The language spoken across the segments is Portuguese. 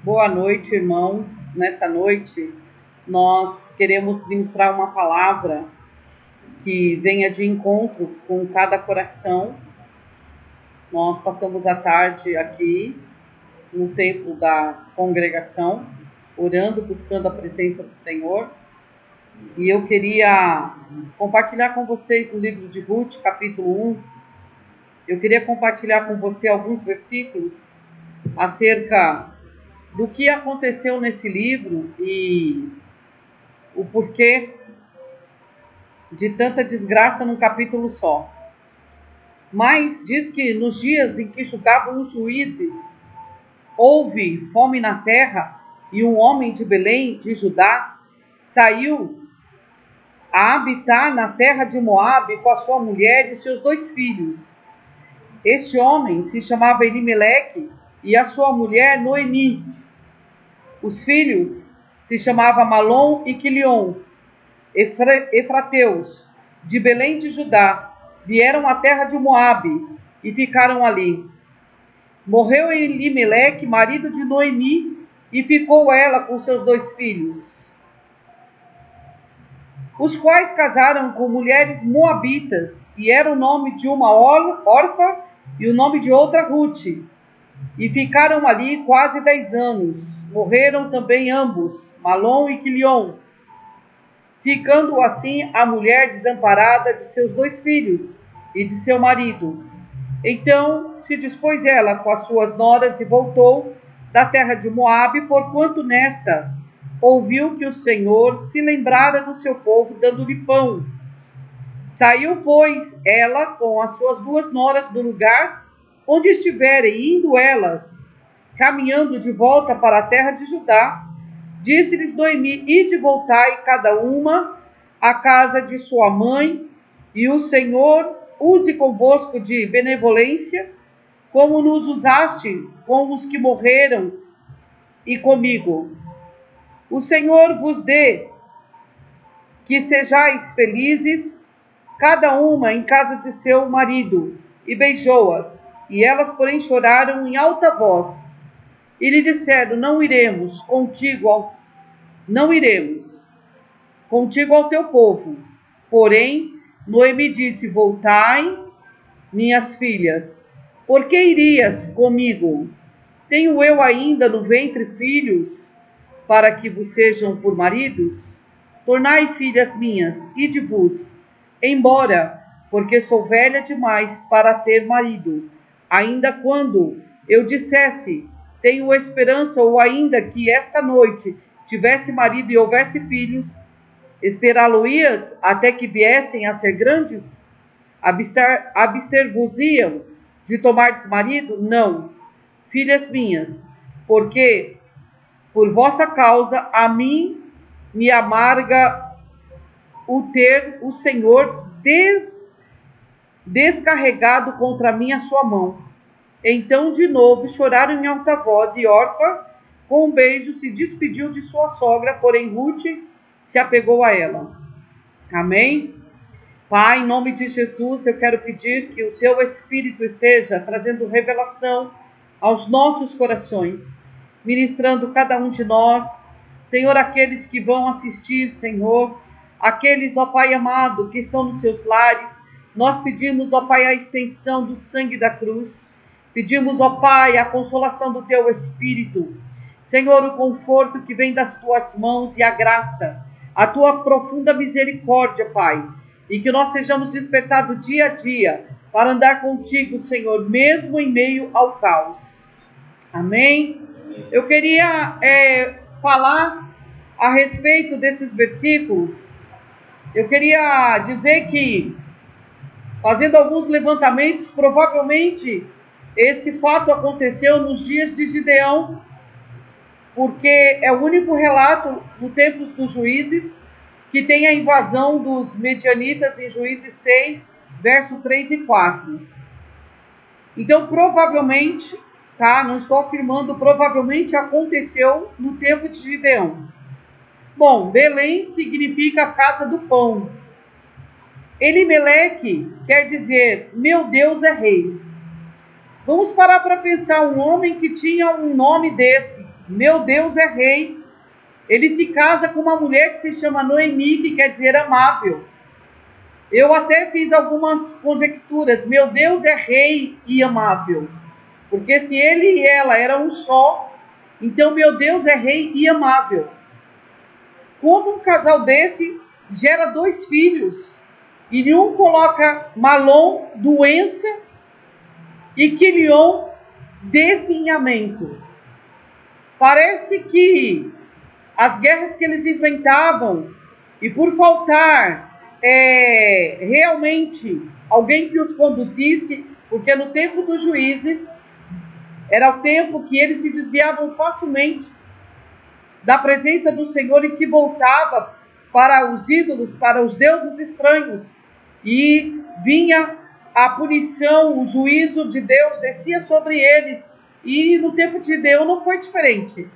Boa noite, irmãos. Nessa noite, nós queremos ministrar uma palavra que venha de encontro com cada coração. Nós passamos a tarde aqui no templo da congregação, orando, buscando a presença do Senhor. E eu queria compartilhar com vocês o livro de Ruth, capítulo 1. Eu queria compartilhar com você alguns versículos acerca do que aconteceu nesse livro e o porquê de tanta desgraça num capítulo só. Mas diz que nos dias em que julgavam os juízes, houve fome na terra, e um homem de Belém, de Judá, saiu a habitar na terra de Moabe com a sua mulher e seus 2 filhos. Este homem se chamava Elimeleque e a sua mulher Noemi. Os filhos se chamavam Malom e Quilion, efrateus, de Belém de Judá, vieram à terra de Moabe e ficaram ali. Morreu Elimeleque, marido de Noemi, e ficou ela com seus 2 filhos, os quais casaram com mulheres moabitas, e era o nome de uma Orfa e o nome de outra Ruth, e ficaram ali quase 10 anos. Morreram também ambos, Malom e Quilion, ficando assim a mulher desamparada de seus 2 filhos e de seu marido. Então se dispôs ela com as suas noras e voltou da terra de Moabe, porquanto nesta ouviu que o Senhor se lembrara do seu povo, dando-lhe pão. Saiu, pois, ela com as suas 2 noras do lugar onde estiverem, indo elas caminhando de volta para a terra de Judá, disse-lhes Noemi: ide, voltai cada uma à casa de sua mãe, e o Senhor use convosco de benevolência, como nos usaste com os que morreram e comigo. O Senhor vos dê que sejais felizes, cada uma em casa de seu marido. E beijou-as. E elas, porém, choraram em alta voz. E lhe disseram: não iremos contigo ao teu povo. Porém, Noemi disse: voltai, minhas filhas, por que irias comigo? Tenho eu ainda no ventre filhos, para que vos sejam por maridos? Tornai, filhas minhas, ide-vos embora, porque sou velha demais para ter marido. Ainda quando eu dissesse: tenho esperança, ou ainda que esta noite tivesse marido e houvesse filhos, esperá-lo-ias até que viessem a ser grandes? Abster-vos-iam de tomardes marido? Não, filhas minhas, porque por vossa causa a mim me amarga o ter o Senhor descarregado contra mim a sua mão. Então de novo choraram em alta voz, e Orfa, com um beijo, se despediu de sua sogra, porém Ruth se apegou a ela. Amém? Pai, em nome de Jesus, eu quero pedir que o teu Espírito esteja trazendo revelação aos nossos corações, ministrando cada um de nós. Senhor, aqueles que vão assistir, Senhor, aqueles, ó Pai amado, que estão nos seus lares, nós pedimos, ó Pai, a extensão do sangue da cruz. Pedimos, ó Pai, a consolação do teu Espírito. Senhor, o conforto que vem das tuas mãos e a graça, a tua profunda misericórdia, Pai. E que nós sejamos despertados dia a dia para andar contigo, Senhor, mesmo em meio ao caos. Amém? Eu queria falar a respeito desses versículos. Eu queria dizer que, fazendo alguns levantamentos, provavelmente esse fato aconteceu nos dias de Gideão, porque é o único relato no tempo dos juízes que tem a invasão dos medianitas em Juízes 6, verso 3 e 4. Então, provavelmente, não estou afirmando, provavelmente aconteceu no tempo de Gideão. Bom, Belém significa casa do pão. Elimeleque quer dizer: meu Deus é rei. Vamos parar para pensar, um homem que tinha um nome desse, meu Deus é rei. Ele se casa com uma mulher que se chama Noemi, que quer dizer amável. Eu até fiz algumas conjecturas. Meu Deus é rei e amável. Porque se ele e ela eram um só, então meu Deus é rei e amável. Como um casal desse gera 2 filhos, e nenhum coloca Malom, doença, e Quilion, definhamento. Parece que as guerras que eles enfrentavam, e por faltar realmente alguém que os conduzisse, porque no tempo dos juízes, era o tempo que eles se desviavam facilmente da presença do Senhor e se voltava para os ídolos, para os deuses estranhos. E vinha a punição, o juízo de Deus descia sobre eles. E no tempo de Gideão não foi diferente.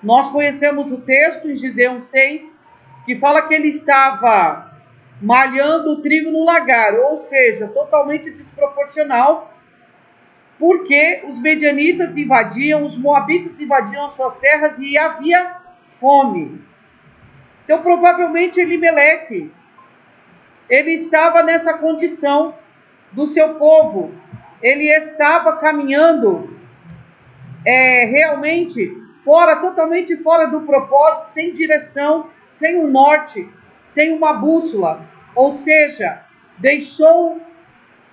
Nós conhecemos o texto em Gideão 6, que fala que ele estava malhando o trigo no lagar, ou seja, totalmente desproporcional, porque os medianitas invadiam, os moabitas invadiam as suas terras e havia fome. Então, provavelmente, Elimeleque, ele estava nessa condição do seu povo. Ele estava caminhando realmente totalmente fora do propósito, sem direção, sem um norte, sem uma bússola. Ou seja, deixou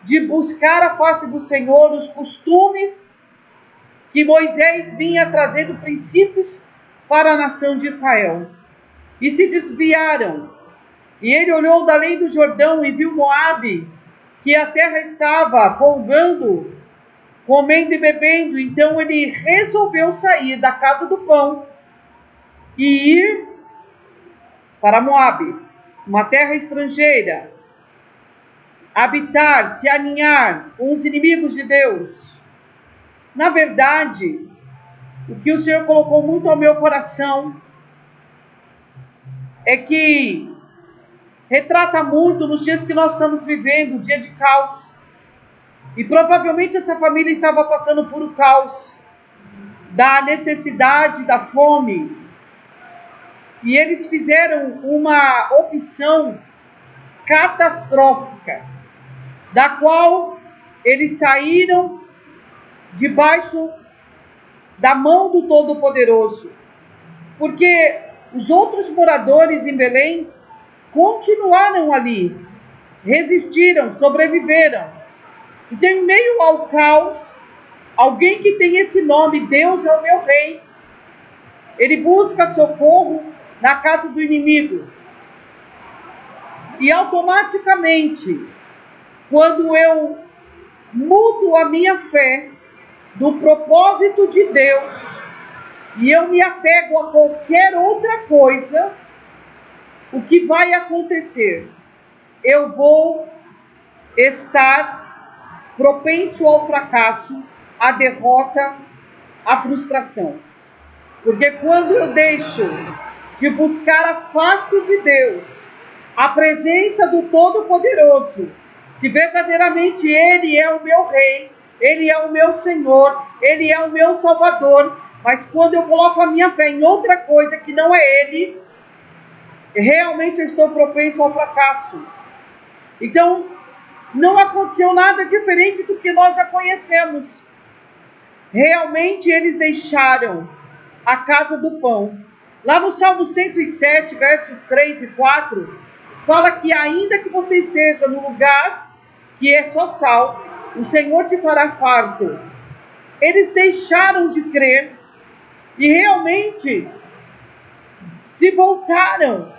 de buscar a face do Senhor, os costumes que Moisés vinha trazendo princípios para a nação de Israel. E se desviaram. E ele olhou da além do Jordão e viu Moabe, que a terra estava folgando, comendo e bebendo. Então ele resolveu sair da casa do pão e ir para Moabe, uma terra estrangeira, habitar, se aninhar com os inimigos de Deus. Na verdade, o que o Senhor colocou muito ao meu coração é que retrata muito nos dias que nós estamos vivendo, dia de caos. E provavelmente essa família estava passando por o caos da necessidade, da fome. E eles fizeram uma opção catastrófica, da qual eles saíram debaixo da mão do Todo-Poderoso. Porque os outros moradores em Belém continuaram ali, resistiram, sobreviveram. Então, em meio ao caos, alguém que tem esse nome, Deus é o meu rei, ele busca socorro na casa do inimigo. E automaticamente, quando eu mudo a minha fé do propósito de Deus e eu me apego a qualquer outra coisa, o que vai acontecer? Eu vou estar propenso ao fracasso, à derrota, à frustração. Porque quando eu deixo de buscar a face de Deus, a presença do Todo-Poderoso, se verdadeiramente Ele é o meu Rei, Ele é o meu Senhor, Ele é o meu Salvador, mas quando eu coloco a minha fé em outra coisa que não é Ele, realmente eu estou propenso ao fracasso. Então, não aconteceu nada diferente do que nós já conhecemos. Realmente eles deixaram a casa do pão. Lá no Salmo 107, versos 3 e 4, fala que ainda que você esteja no lugar que é só sal, o Senhor te fará farto. Eles deixaram de crer e realmente se voltaram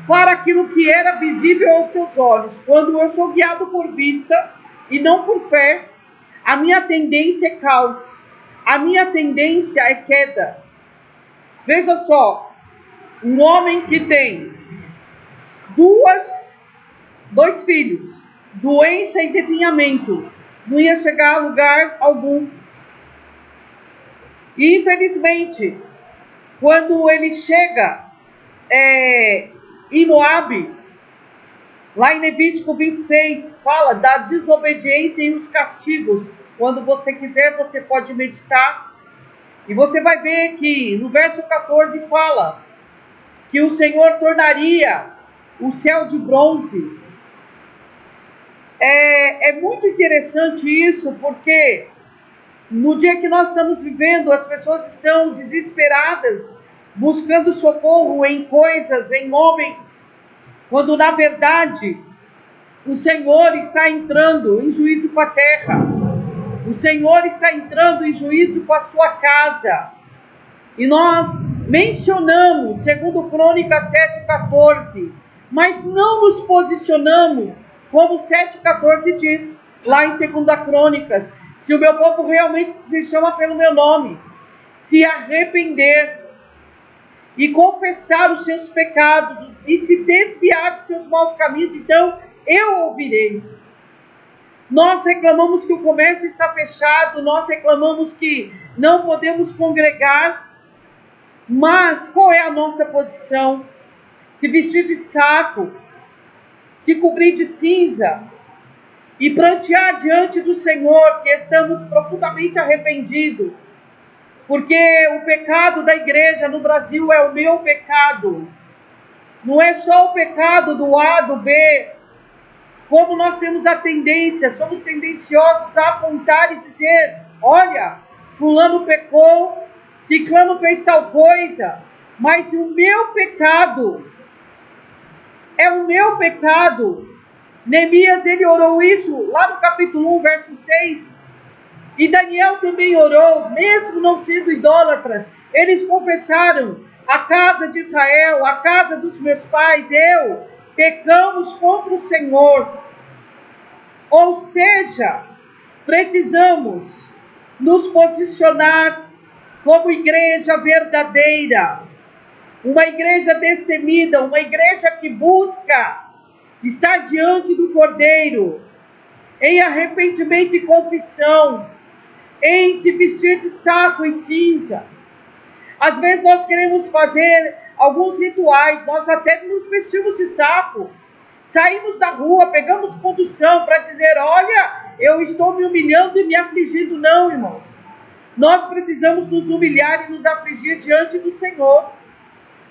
para aquilo que era visível aos teus olhos. Quando eu sou guiado por vista e não por fé, a minha tendência é caos, a minha tendência é queda. Veja só, um homem que tem dois filhos, doença e definhamento, não ia chegar a lugar algum. E infelizmente, quando ele chega em Moabe, lá em Levítico 26, fala da desobediência e os castigos. Quando você quiser, você pode meditar. E você vai ver que no verso 14 fala que o Senhor tornaria o céu de bronze. É muito interessante isso, porque no dia que nós estamos vivendo, as pessoas estão desesperadas, buscando socorro em coisas, em homens, quando na verdade o Senhor está entrando em juízo com a terra. O Senhor está entrando em juízo com a sua casa. E nós mencionamos, segundo Crônicas 7,14, mas não nos posicionamos como 7,14 diz, lá em 2 Crônicas. Se o meu povo realmente se chama pelo meu nome, se arrepender e confessar os seus pecados e se desviar dos seus maus caminhos, então eu ouvirei. Nós reclamamos que o comércio está fechado, nós reclamamos que não podemos congregar, mas qual é a nossa posição? Se vestir de saco, se cobrir de cinza e prantear diante do Senhor que estamos profundamente arrependidos, porque o pecado da igreja no Brasil é o meu pecado, não é só o pecado do A, do B. Como nós temos a tendência, somos tendenciosos a apontar e dizer, olha, fulano pecou, ciclano fez tal coisa, mas o meu pecado é o meu pecado. Neemias, ele orou isso lá no capítulo 1, verso 6, e Daniel também orou, mesmo não sendo idólatras, eles confessaram, a casa de Israel, a casa dos meus pais, pecamos contra o Senhor. Ou seja, precisamos nos posicionar como igreja verdadeira, uma igreja destemida, uma igreja que busca estar diante do Cordeiro, em arrependimento e confissão, em se vestir de saco e cinza. Às vezes nós queremos fazer alguns rituais, nós até nos vestimos de saco, saímos da rua, pegamos condução para dizer, olha, eu estou me humilhando e me afligindo. Não, irmãos. Nós precisamos nos humilhar e nos afligir diante do Senhor.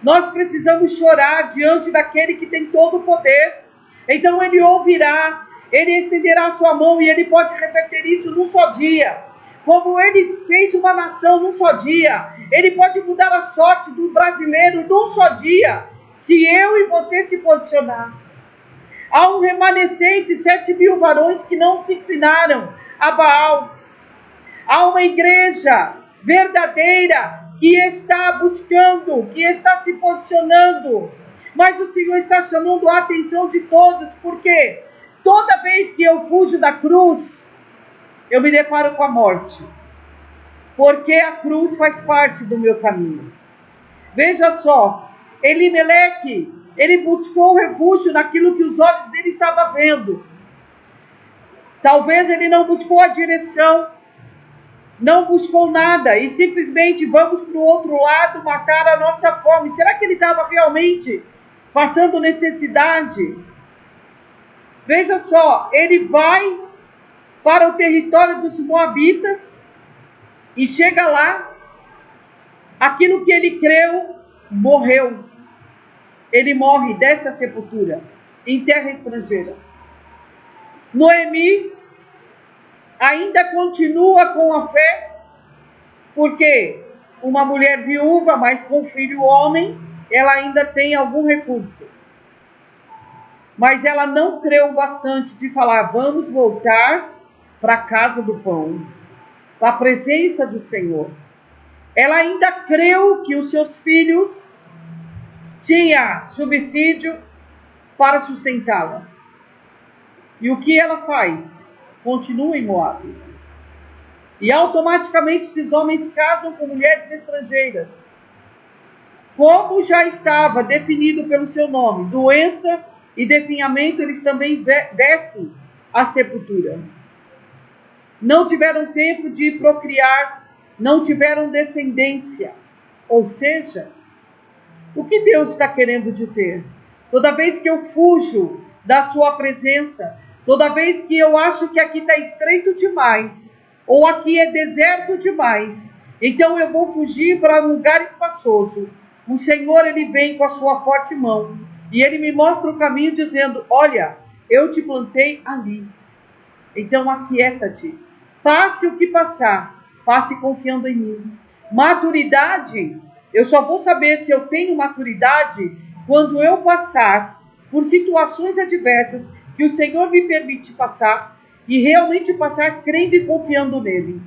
Nós precisamos chorar diante daquele que tem todo o poder. Então ele ouvirá, ele estenderá a sua mão e ele pode reverter isso num só dia. Como ele fez uma nação num só dia, ele pode mudar a sorte do brasileiro num só dia, se eu e você se posicionar. Há um remanescente, 7.000 varões que não se inclinaram a Baal. Há uma igreja verdadeira que está buscando, que está se posicionando. Mas o Senhor está chamando a atenção de todos, porque toda vez que eu fujo da cruz, eu me deparo com a morte. Porque a cruz faz parte do meu caminho. Veja só, Elimeleque, ele buscou refúgio naquilo que os olhos dele estavam vendo. Talvez ele não buscou a direção, não buscou nada, e simplesmente vamos para o outro lado matar a nossa fome. Será que ele estava realmente passando necessidade? Veja só, ele vai para o território dos Moabitas e chega lá, aquilo que ele creu, morreu. Ele morre dessa sepultura, em terra estrangeira. Noemi ainda continua com a fé, porque uma mulher viúva, mas com filho homem, ela ainda tem algum recurso. Mas ela não creu bastante de falar, vamos voltar para a casa do pão, para a presença do Senhor. Ela ainda creu que os seus filhos tinham subsídio para sustentá-la. E o que ela faz? Continua em Moabe. E automaticamente esses homens casam com mulheres estrangeiras. Como já estava definido pelo seu nome, doença e definhamento, eles também descem à sepultura. Não tiveram tempo de procriar, não tiveram descendência. Ou seja, o que Deus está querendo dizer? Toda vez que eu fujo da sua presença, toda vez que eu acho que aqui está estreito demais, ou aqui é deserto demais, Então eu vou fugir para um lugar espaçoso. O Senhor, ele vem com a sua forte mão e ele me mostra o caminho dizendo: olha, eu te plantei ali. Então aquieta-te. Passe o que passar, passe confiando em mim. Maturidade, eu só vou saber se eu tenho maturidade quando eu passar por situações adversas que o Senhor me permite passar e realmente passar crendo e confiando nele.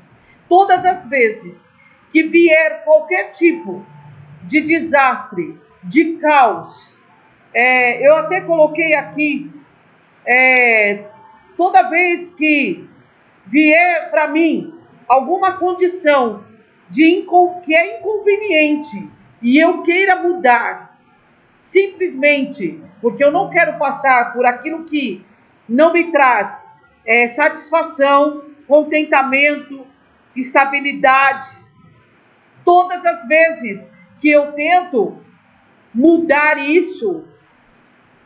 Todas as vezes que vier qualquer tipo de desastre, de caos, eu até coloquei aqui, toda vez que vier para mim alguma condição que é inconveniente e eu queira mudar, simplesmente porque eu não quero passar por aquilo que não me traz satisfação, contentamento, estabilidade. Todas as vezes que eu tento mudar isso,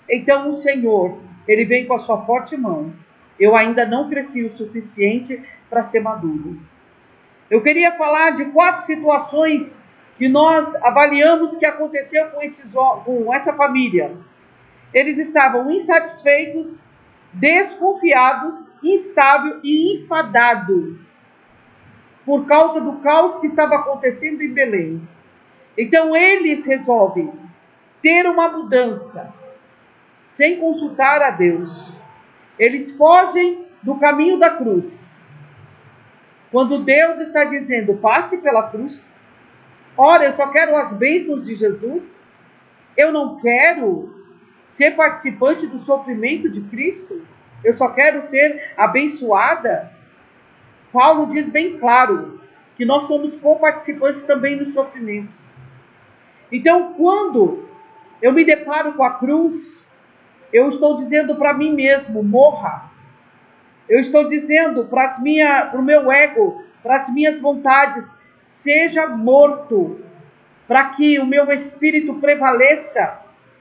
então o Senhor, ele vem com a sua forte mão. Eu ainda não cresci o suficiente para ser maduro. Eu queria falar de 4 situações que nós avaliamos que aconteceu com essa família. Eles estavam insatisfeitos, desconfiados, instável e enfadado por causa do caos que estava acontecendo em Belém. Então eles resolvem ter uma mudança sem consultar a Deus. Eles fogem do caminho da cruz. Quando Deus está dizendo, passe pela cruz. Ora, eu só quero as bênçãos de Jesus. Eu não quero ser participante do sofrimento de Cristo. Eu só quero ser abençoada. Paulo diz bem claro que nós somos co-participantes também nos sofrimentos. Então, quando eu me deparo com a cruz, eu estou dizendo para mim mesmo, morra. Eu estou dizendo para o meu ego, para as minhas vontades, seja morto, para que o meu espírito prevaleça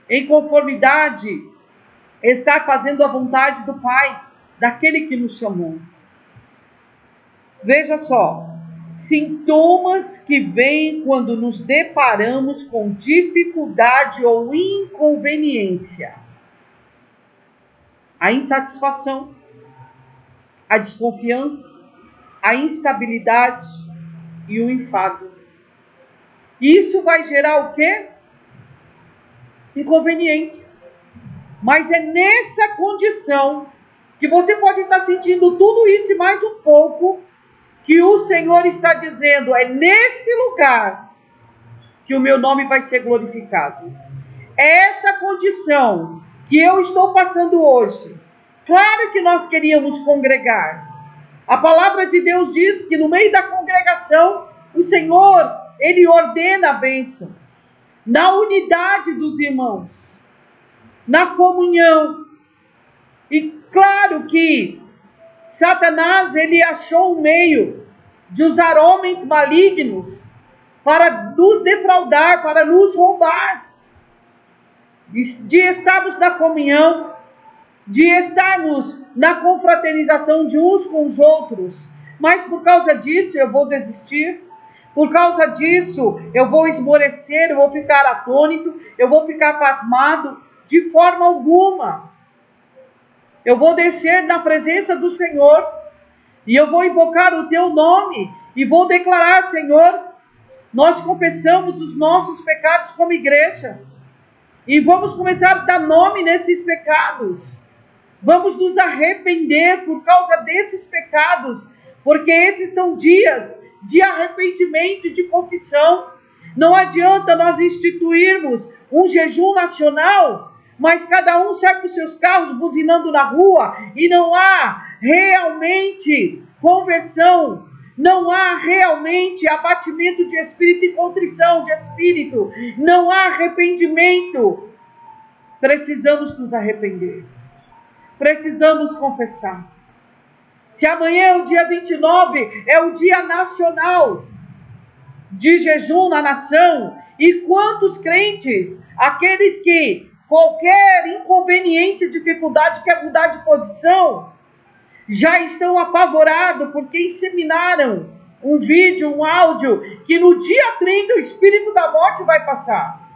em conformidade, estar fazendo a vontade do Pai, daquele que nos chamou. Veja só, sintomas que vêm quando nos deparamos com dificuldade ou inconveniência: a insatisfação, a desconfiança, a instabilidade e o enfado. Isso vai gerar o quê? Inconvenientes. Mas é nessa condição que você pode estar sentindo tudo isso e mais um pouco, que o Senhor está dizendo, é nesse lugar que o meu nome vai ser glorificado. É essa condição que eu estou passando hoje. Claro que nós queríamos congregar. A palavra de Deus diz que no meio da congregação, o Senhor, ele ordena a bênção. Na unidade dos irmãos, na comunhão. E claro que Satanás, ele achou um meio de usar homens malignos para nos defraudar, para nos roubar. De estarmos na comunhão, de estarmos na confraternização de uns com os outros. Mas por causa disso eu vou desistir. Por causa disso eu vou esmorecer, eu vou ficar atônito, eu vou ficar pasmado. De forma alguma. Eu vou descer na presença do Senhor e eu vou invocar o teu nome e vou declarar, Senhor, nós confessamos os nossos pecados como igreja e vamos começar a dar nome nesses pecados. Vamos nos arrepender por causa desses pecados, porque esses são dias de arrependimento e de confissão. Não adianta nós instituirmos um jejum nacional, mas cada um sai com os seus carros buzinando na rua e não há realmente conversão, não há realmente abatimento de espírito e contrição de espírito, não há arrependimento. Precisamos nos arrepender, precisamos confessar. Se amanhã é o dia 29, é o dia nacional de jejum na nação, e quantos crentes, aqueles que qualquer inconveniência, dificuldade, quer mudar de posição, já estão apavorados porque inseminaram um vídeo, um áudio que no dia 30 o espírito da morte vai passar.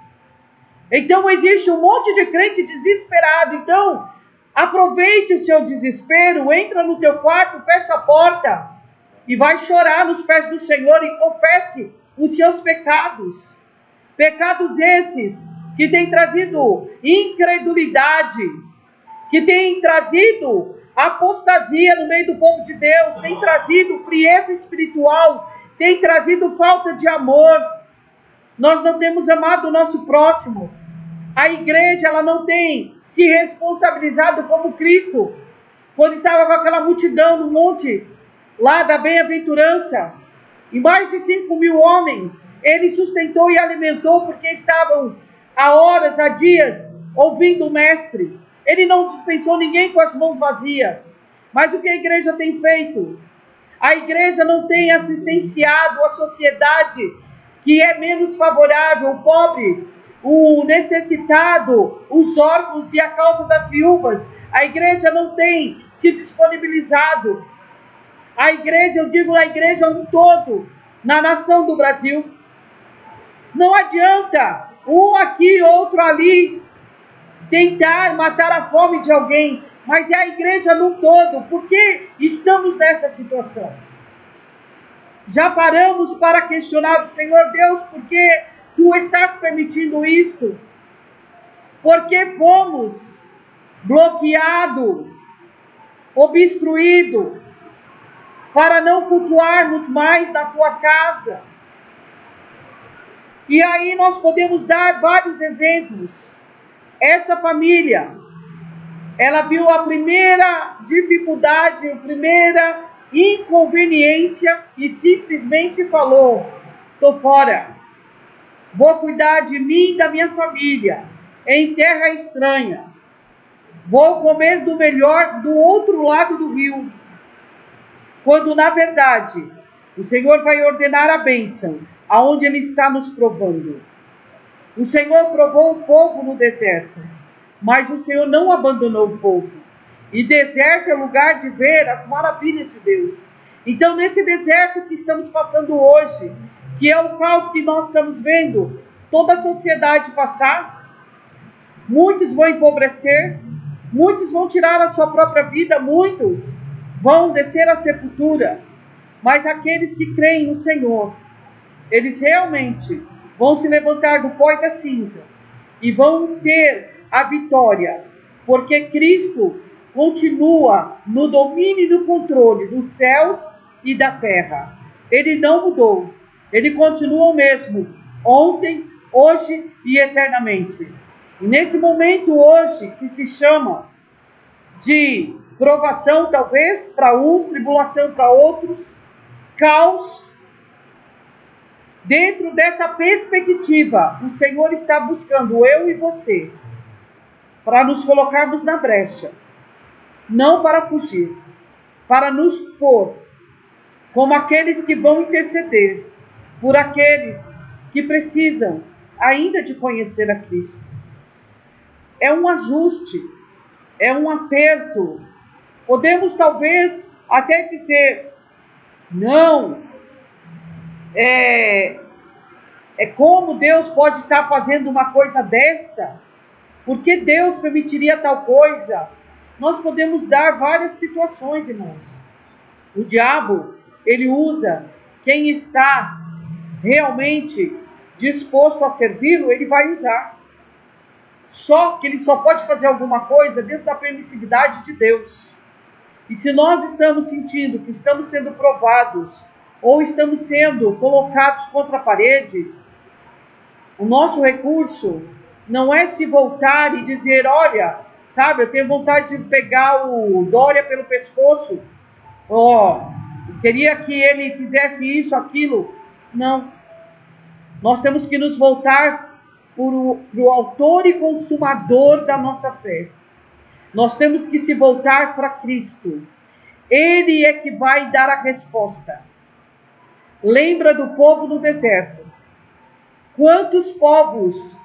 Então existe um monte de crente desesperado. Então aproveite o seu desespero, entra no teu quarto, fecha a porta e vai chorar nos pés do Senhor e confesse os seus pecados. Pecados esses que têm trazido incredulidade, que têm trazido apostasia no meio do povo de Deus, têm trazido frieza espiritual, têm trazido falta de amor. Nós não temos amado o nosso próximo. A igreja, ela não tem se responsabilizado como Cristo, quando estava com aquela multidão no monte, lá da bem-aventurança, e mais de 5.000 homens, ele sustentou e alimentou, porque estavam há horas, há dias, ouvindo o mestre. Ele não dispensou ninguém com as mãos vazias. Mas o que a igreja tem feito? A igreja não tem assistenciado a sociedade que é menos favorável, o pobre, o necessitado, os órfãos e a causa das viúvas. A igreja não tem se disponibilizado. A igreja, eu digo a igreja um todo, na nação do Brasil. Não adianta um aqui, outro ali, tentar matar a fome de alguém, mas é a igreja num todo. Por que estamos nessa situação? Já paramos para questionar o Senhor Deus, por que tu estás permitindo isto? Porque fomos bloqueados, obstruídos, para não cultuarmos mais na tua casa. E aí nós podemos dar vários exemplos. Essa família, ela viu a primeira dificuldade, a primeira inconveniência e simplesmente falou: estou fora, vou cuidar de mim e da minha família, em terra estranha, vou comer do melhor do outro lado do rio. Quando na verdade o Senhor vai ordenar a bênção, aonde Ele está nos provando. O Senhor provou o povo no deserto, mas o Senhor não abandonou o povo. E deserto é lugar de ver as maravilhas de Deus. Então, nesse deserto que estamos passando hoje, que é o caos que nós estamos vendo toda a sociedade passar, muitos vão empobrecer, muitos vão tirar a sua própria vida, muitos vão descer à sepultura. Mas aqueles que creem no Senhor, eles realmente vão se levantar do pó e da cinza e vão ter a vitória, porque Cristo continua no domínio e no controle dos céus e da terra. Ele não mudou, ele continua o mesmo, ontem, hoje e eternamente. E nesse momento hoje, que se chama de provação talvez para uns, tribulação para outros, caos, dentro dessa perspectiva, o Senhor está buscando eu e você para nos colocarmos na brecha, não para fugir, para nos pôr como aqueles que vão interceder por aqueles que precisam ainda de conhecer a Cristo. É um ajuste, é um aperto. Podemos talvez até dizer, não, como Deus pode estar fazendo uma coisa dessa? Por que Deus permitiria tal coisa? Nós podemos dar várias situações, irmãos. O diabo, ele usa quem está realmente disposto a servi-lo, ele vai usar. Só que ele só pode fazer alguma coisa dentro da permissividade de Deus. E se nós estamos sentindo que estamos sendo provados, ou estamos sendo colocados contra a parede, o nosso recurso não é se voltar e dizer, olha, sabe, eu tenho vontade de pegar o Dória pelo pescoço, eu queria que ele fizesse isso, aquilo. Não. Nós temos que nos voltar para o autor e consumador da nossa fé. Nós temos que se voltar para Cristo. Ele é que vai dar a resposta. Lembra do povo no deserto. Quantos povos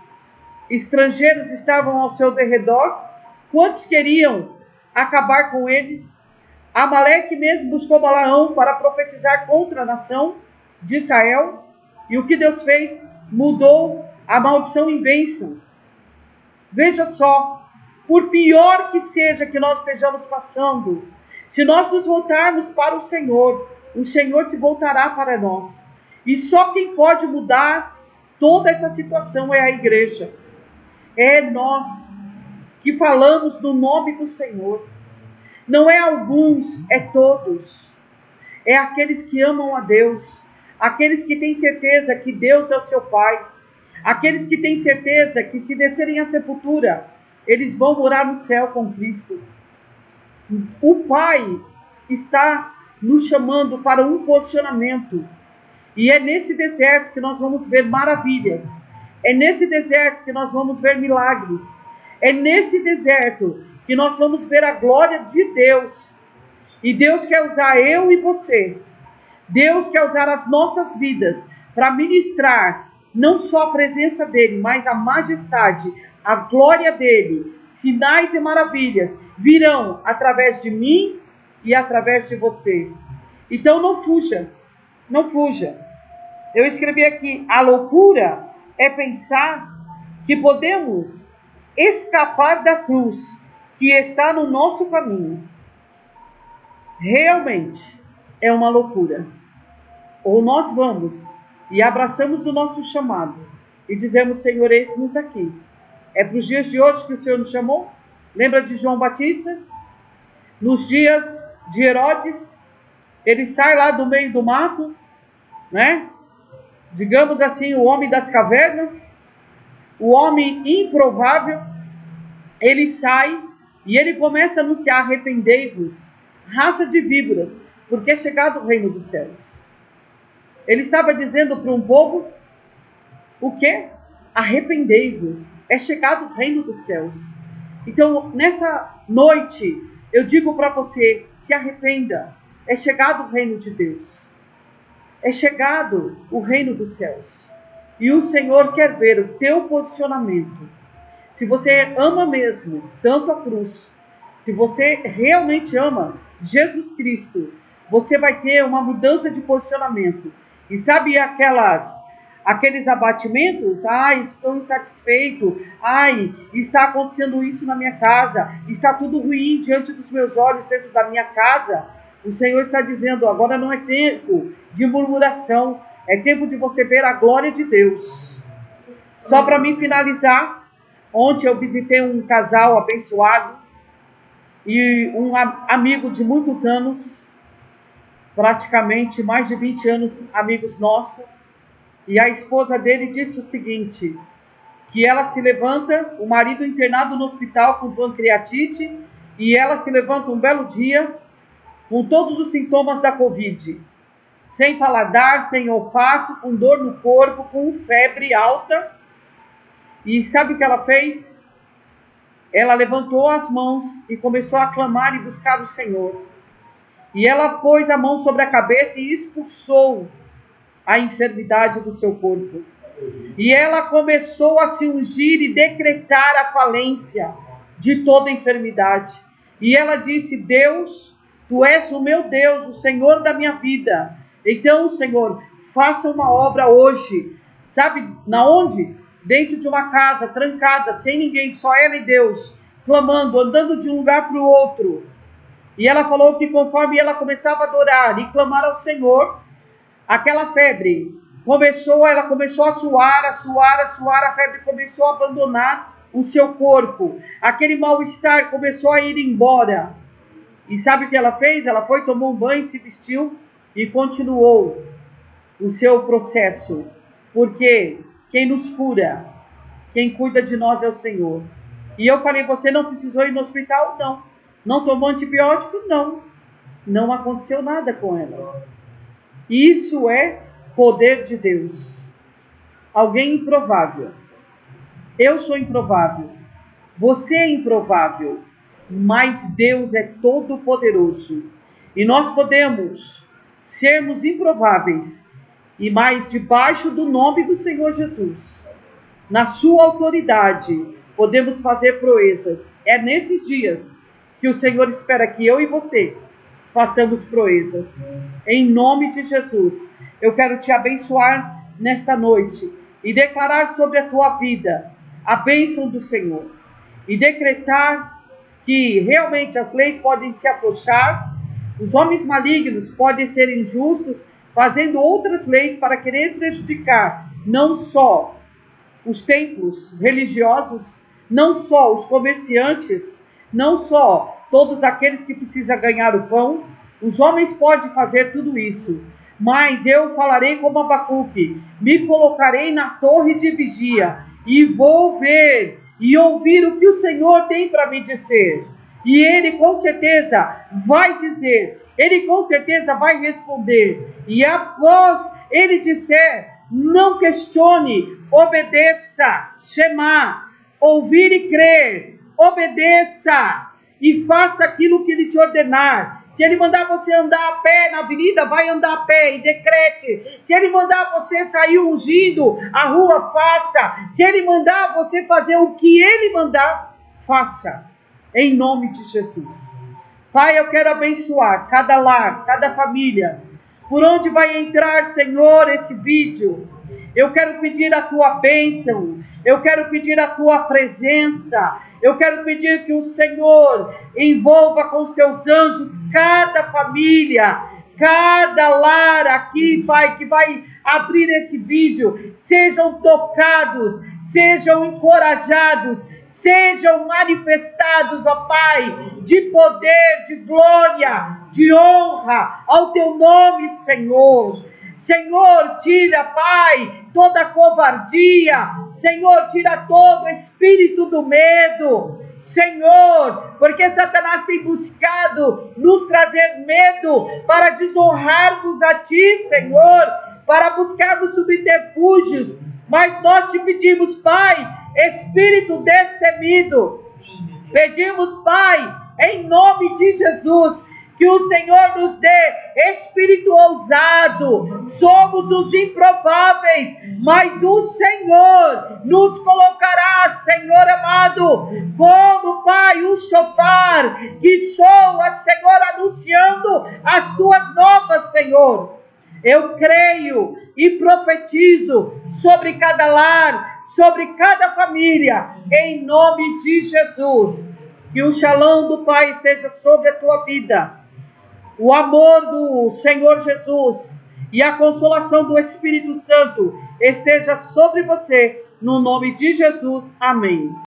estrangeiros estavam ao seu derredor? Quantos queriam acabar com eles? Amaleque mesmo buscou Balaão para profetizar contra a nação de Israel. E o que Deus fez? Mudou a maldição em bênção. Veja só, por pior que seja que nós estejamos passando, se nós nos voltarmos para o Senhor se voltará para nós. E só quem pode mudar toda essa situação é a igreja. É nós que falamos no nome do Senhor. Não é alguns, é todos. É aqueles que amam a Deus, aqueles que têm certeza que Deus é o seu Pai, aqueles que têm certeza que se descerem à sepultura, eles vão morar no céu com Cristo. O Pai está nos chamando para um posicionamento. E é nesse deserto que nós vamos ver maravilhas. É nesse deserto que nós vamos ver milagres. É nesse deserto que nós vamos ver a glória de Deus. E Deus quer usar eu e você. Deus quer usar as nossas vidas para ministrar não só a presença dele, mas a majestade, a glória dele. Sinais e maravilhas virão através de mim e através de você. Então não fuja, não fuja. Eu escrevi aqui, a loucura é pensar que podemos escapar da cruz que está no nosso caminho. Realmente é uma loucura. Ou nós vamos e abraçamos o nosso chamado e dizemos, Senhor, eis-nos aqui. É para os dias de hoje que o Senhor nos chamou? Lembra de João Batista? Nos dias de Herodes, ele sai lá do meio do mato, né? Digamos assim, o homem das cavernas, o homem improvável, ele sai e ele começa a anunciar, arrependei-vos, raça de víboras, porque é chegado o reino dos céus. Ele estava dizendo para um povo, o quê? Arrependei-vos, é chegado o reino dos céus. Então, nessa noite, eu digo para você, se arrependa, é chegado o reino de Deus. É chegado o reino dos céus. E o Senhor quer ver o teu posicionamento. Se você ama mesmo tanto a cruz, se você realmente ama Jesus Cristo, você vai ter uma mudança de posicionamento. E sabe aqueles abatimentos? Ai, estou insatisfeito. Ai, está acontecendo isso na minha casa. Está tudo ruim diante dos meus olhos dentro da minha casa. O Senhor está dizendo, agora não é tempo de murmuração. É tempo de você ver a glória de Deus. Só para mim finalizar, ontem eu visitei um casal abençoado e um amigo de muitos anos, praticamente mais de 20 anos, amigos nossos. E a esposa dele disse o seguinte, que ela se levanta, o marido internado no hospital com pancreatite, e ela se levanta um belo dia com todos os sintomas da Covid. Sem paladar, sem olfato, com dor no corpo, com febre alta. E sabe o que ela fez? Ela levantou as mãos e começou a clamar e buscar o Senhor. E ela pôs a mão sobre a cabeça e expulsou a enfermidade do seu corpo. E ela começou a se ungir e decretar a falência de toda enfermidade. E ela disse, Deus, Tu és o meu Deus, o Senhor da minha vida. Então, Senhor, faça uma obra hoje. Sabe na onde? Dentro de uma casa, trancada, sem ninguém, só ela e Deus, clamando, andando de um lugar para o outro. E ela falou que conforme ela começava a adorar e clamar ao Senhor, aquela febre ela começou a suar, a febre começou a abandonar o seu corpo. Aquele mal-estar começou a ir embora. E sabe o que ela fez? Ela foi, tomou um banho, se vestiu e continuou o seu processo. Porque quem nos cura, quem cuida de nós é o Senhor. E eu falei, você não precisou ir no hospital? Não. Não tomou antibiótico? Não. Não aconteceu nada com ela. Isso é poder de Deus. Alguém improvável. Eu sou improvável. Você é improvável. Mas Deus é todo poderoso. E nós podemos sermos improváveis. E mais debaixo do nome do Senhor Jesus. Na sua autoridade, podemos fazer proezas. É nesses dias que o Senhor espera que eu e você façamos proezas. Em nome de Jesus, eu quero te abençoar nesta noite e declarar sobre a tua vida a bênção do Senhor. E decretar que realmente as leis podem se afrouxar, os homens malignos podem ser injustos, fazendo outras leis para querer prejudicar não só os templos religiosos, não só os comerciantes, não só todos aqueles que precisam ganhar o pão. Os homens podem fazer tudo isso, mas eu falarei como Abacuque, me colocarei na torre de vigia e vou ver e ouvir o que o Senhor tem para me dizer. E Ele com certeza vai dizer, Ele com certeza vai responder. E após Ele disser, não questione, obedeça, Shema, ouvir e crer, obedeça e faça aquilo que Ele te ordenar. Se Ele mandar você andar a pé na avenida, vai andar a pé e decrete. Se Ele mandar você sair ungindo a rua, faça. Se Ele mandar você fazer o que Ele mandar, faça. Em nome de Jesus. Pai, eu quero abençoar cada lar, cada família. Por onde vai entrar, Senhor, esse vídeo? Eu quero pedir a tua bênção. Eu quero pedir a tua presença. Eu quero pedir que o Senhor envolva com os teus anjos cada família, cada lar aqui, Pai, que vai abrir esse vídeo. Sejam tocados, sejam encorajados, sejam manifestados, ó Pai, de poder, de glória, de honra ao teu nome, Senhor. Senhor, tira, Pai, toda covardia. Senhor, tira todo espírito do medo. Senhor, porque Satanás tem buscado nos trazer medo para desonrarmos a Ti, Senhor, para buscarmos subterfúgios. Mas nós te pedimos, Pai, espírito destemido. Pedimos, Pai, em nome de Jesus, que o Senhor nos dê espírito ousado. Somos os improváveis, mas o Senhor nos colocará, Senhor amado, como, Pai, um chofar que soa, Senhor, anunciando as tuas novas, Senhor. Eu creio e profetizo sobre cada lar, sobre cada família, em nome de Jesus. Que o shalom do Pai esteja sobre a tua vida. O amor do Senhor Jesus e a consolação do Espírito Santo esteja sobre você, no nome de Jesus. Amém.